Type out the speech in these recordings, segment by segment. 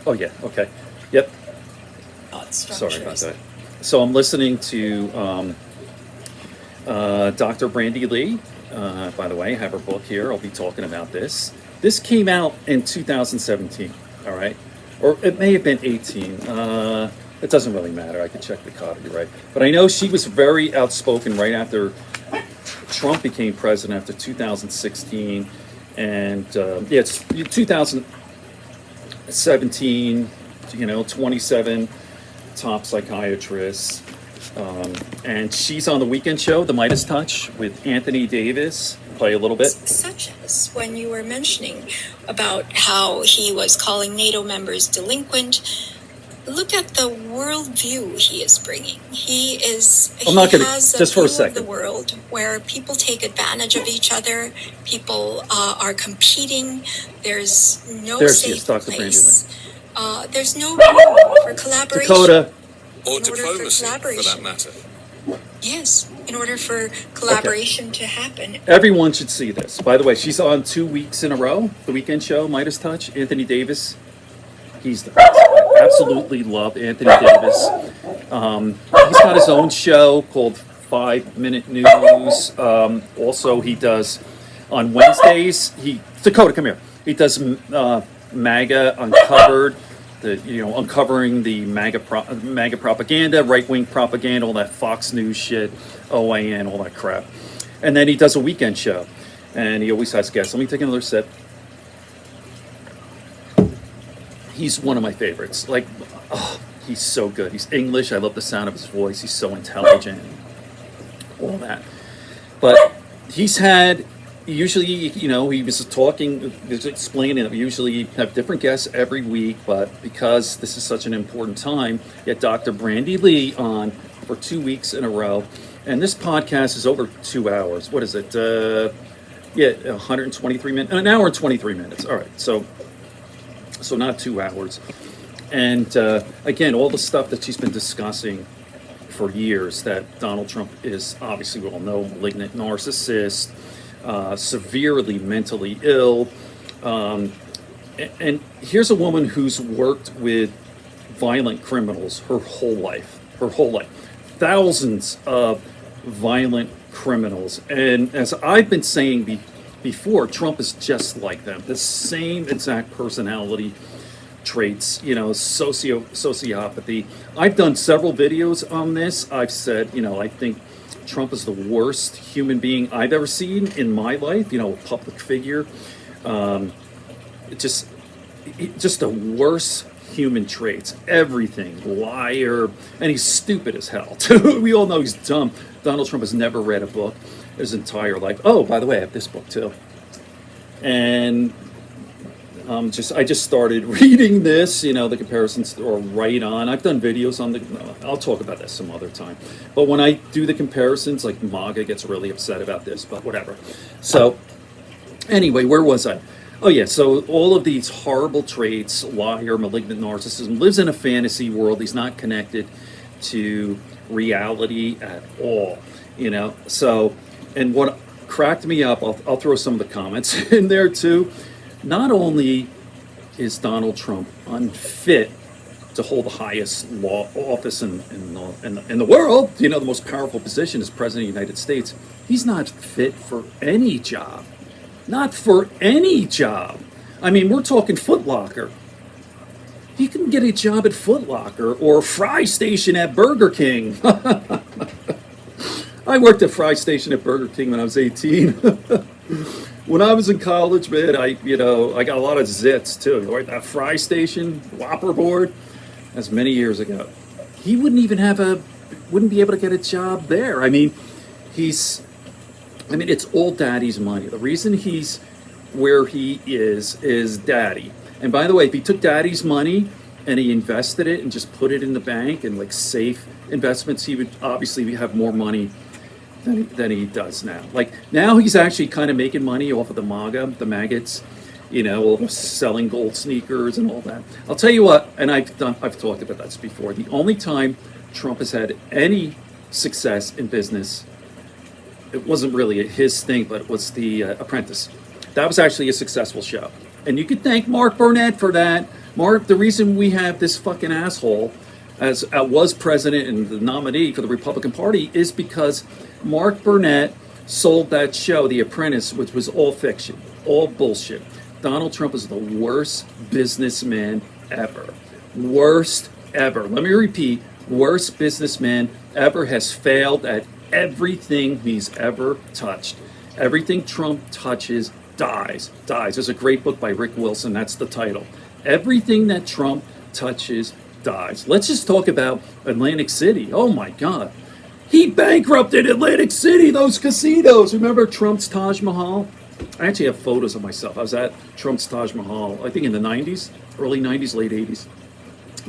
Oh, yeah, okay. Yep, thought sorry about structures. that. So I'm listening to Dr. Brandy Lee. By the way, I have her book here. I'll be talking about this. This came out in 2017, all right? Or it may have been 18. It doesn't really matter. I could check the copyright. But I know she was very outspoken right after Trump became president after 2016. And yeah, it's 2017, 27 top psychiatrists. And she's on the weekend show, The Midas Touch, with Anthony Davis. Play a little bit. Such as when you were mentioning about how he was calling NATO members delinquent. Look at the worldview he is bringing. I'm not going to, Has just for a view of the second. world where people take advantage of each other. People are competing. There's no There she safe is, Dr. Brandy Lee. place. There's no room for collaboration. Dakota, Or In order for diplomacy, for that collaboration. matter. Yes, in order for collaboration to happen. everyone should see this. By the way, she's on 2 weeks in a row, the weekend show, Midas Touch. Anthony Davis, he's the best. I absolutely love Anthony Davis. He's got his own show called 5 Minute News. Also, he does on Wednesdays. Dakota, come here. He does MAGA Uncovered. Uncovering the MAGA propaganda, right wing propaganda, all that Fox News shit, OAN, all that crap. And then he does a weekend show, and he always has guests. Let me take another sip. He's one of my favorites. Like, oh, he's so good. He's English. I love the sound of his voice. He's so intelligent. All that. But he's had, usually, he was talking, he was explaining that we usually have different guests every week, but because this is such an important time, get Dr. Brandy Lee on for 2 weeks in a row. And this podcast is over 2 hours. What is it? 123 minutes, an hour and 23 minutes. All right. So not 2 hours. And again, all the stuff that she's been discussing for years, that Donald Trump is, obviously we all know, malignant narcissist, severely mentally ill. And here's a woman who's worked with violent criminals her whole life. Thousands of violent criminals. And as I've been saying before, Trump is just like them. The same exact personality traits, sociopathy. I've done several videos on this. I've said, I think Trump is the worst human being I've ever seen in my life, a public figure. Just the worst human traits, everything, liar, and he's stupid as hell, too. We all know he's dumb. Donald Trump has never read a book his entire life. Oh, by the way, I have this book, too. And I just started reading this, the comparisons are right on. I've done videos on I'll talk about this some other time. But when I do the comparisons, like MAGA gets really upset about this, but whatever. So anyway, where was I? Oh yeah, so all of these horrible traits, liar, malignant narcissism, lives in a fantasy world. He's not connected to reality at all, So, and what cracked me up, I'll throw some of the comments in there too. Not only is Donald Trump unfit to hold the highest law office in the world, the most powerful position as President of the United States, he's not fit for any job. Not for any job. I mean, we're talking Foot Locker. He can get a job at Foot Locker or Fry Station at Burger King. I worked at Fry Station at Burger King when I was 18. When I was in college, man, I got a lot of zits too. Right, that Fry Station, Whopper board, that's many years ago. He wouldn't be able to get a job there. I mean, it's all daddy's money. The reason he's where he is daddy. And by the way, if he took daddy's money and he invested it and just put it in the bank and like safe investments, he would obviously have more money than he does now. Like now he's actually kind of making money off of the maggots, selling gold sneakers and all that. I'll tell you what, and I've talked about this before. The only time Trump has had any success in business, it wasn't really his thing, but it was The Apprentice. That was actually a successful show. And you could thank Mark Burnett for that. Mark, the reason we have this fucking asshole as was president and the nominee for the Republican Party is because Mark Burnett sold that show, The Apprentice, which was all fiction, all bullshit. Donald Trump is the worst businessman ever. Worst ever. Let me repeat, worst businessman ever, has failed at everything he's ever touched. Everything Trump touches dies. There's a great book by Rick Wilson, that's the title. Everything that Trump touches dies. Let's just talk about Atlantic City. Oh my God. He bankrupted Atlantic City, those casinos. Remember Trump's Taj Mahal? I actually have photos of myself. I was at Trump's Taj Mahal, I think in the 90s, early 90s, late 80s.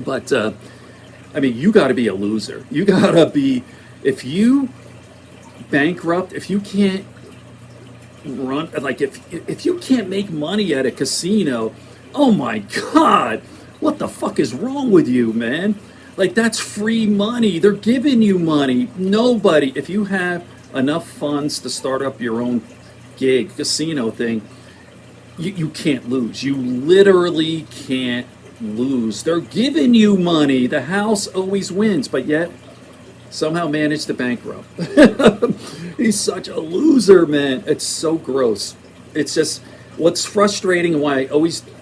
But, I mean, you got to be a loser. You got to be, if you bankrupt, if you can't run, like if you can't make money at a casino, oh my God, what the fuck is wrong with you, man? Like, that's free money. They're giving you money. Nobody, if you have enough funds to start up your own gig, casino thing, you can't lose. You literally can't lose. They're giving you money. The house always wins, but yet somehow managed to bankrupt. He's such a loser, man. It's so gross. It's just what's frustrating and why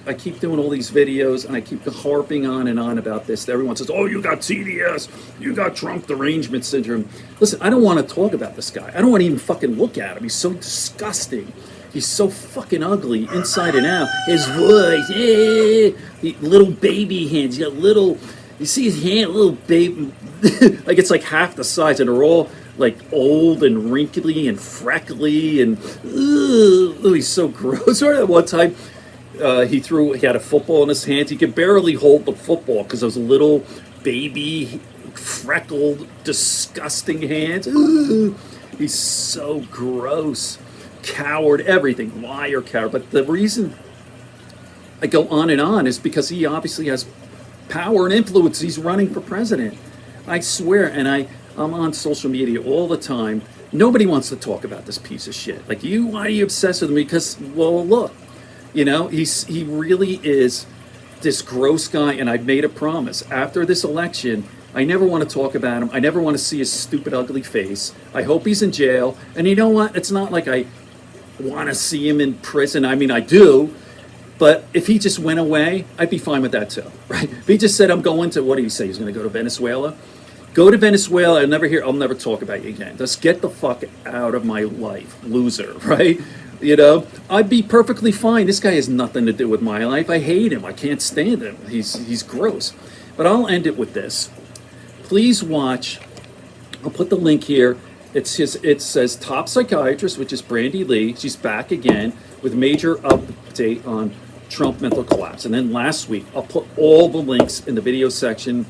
I keep doing all these videos and I keep harping on and on about this. Everyone says, oh, you got TDS, you got Trump derangement syndrome. Listen, I don't want to talk about this guy. I don't want to even fucking look at him. He's so disgusting. He's so fucking ugly inside and out. His voice, little baby hands. You got little, you see his hand, little baby, like it's like half the size, and they're all like old and wrinkly and freckly, and he's so gross. Right at one time, he had a football in his hands. He could barely hold the football because those little baby, freckled, disgusting hands. He's so gross. Coward, everything, liar, coward. But the reason I go on and on is because he obviously has power and influence. He's running for president. I swear, and I'm on social media all the time. Nobody wants to talk about this piece of shit. Like, why are you obsessed with me? Because, well, look, he really is this gross guy, and I've made a promise. After this election, I never want to talk about him. I never want to see his stupid, ugly face. I hope he's in jail. And you know what? It's not like I want to see him in prison. I mean, I do. But if he just went away, I'd be fine with that too, right? If he just said, I'm going to, what do you say? He's going to go to Venezuela? Go to Venezuela. I'll never talk about you again. Just get the fuck out of my life, loser, right? I'd be perfectly fine. This guy has nothing to do with my life. I hate him. I can't stand him. He's gross. But I'll end it with this. Please watch. I'll put the link here. It says Top Psychiatrist, which is Brandy Lee. She's back again with major update on Trump mental collapse. And then last week, I'll put all the links in the video section.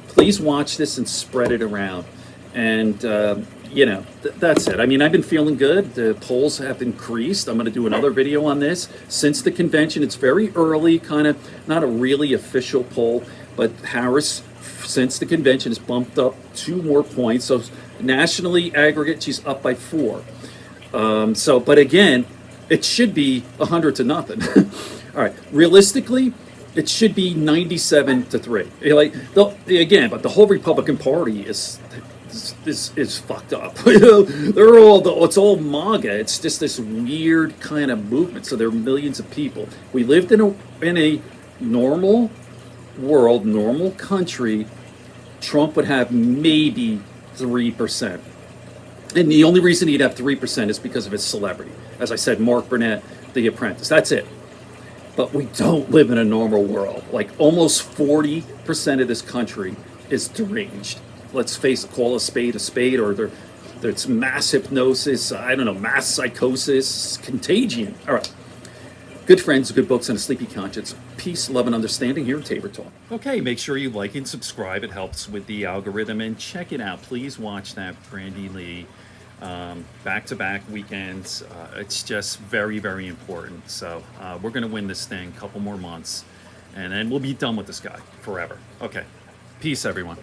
Please watch this and spread it around. And, that's it. I mean, I've been feeling good. The polls have increased. I'm going to do another video on this. Since the convention, it's very early, kind of not a really official poll, but Harris, since the convention, has bumped up 2 more points. So nationally, aggregate, she's up by 4. But again, it should be 100 to nothing. All right, realistically, it should be 97-3. Again, but the whole Republican Party is fucked up. It's all MAGA. It's just this weird kind of movement. So there are millions of people. We lived in a normal world, normal country. Trump would have maybe 3%. And the only reason he'd have 3% is because of his celebrity. As I said, Mark Burnett, The Apprentice. That's it. But we don't live in a normal world. Like, almost 40% of this country is deranged. Let's call a spade, or there's mass hypnosis, mass psychosis, contagion. All right. Good friends, good books, and a sleepy conscience. Peace, love, and understanding here at Tabor Talk. Okay, make sure you like and subscribe. It helps with the algorithm. And check it out. Please watch that Brandy Lee back-to-back weekends. It's just very, very important. So we're going to win this thing, a couple more months, and then we'll be done with this guy forever. Okay. Peace, everyone.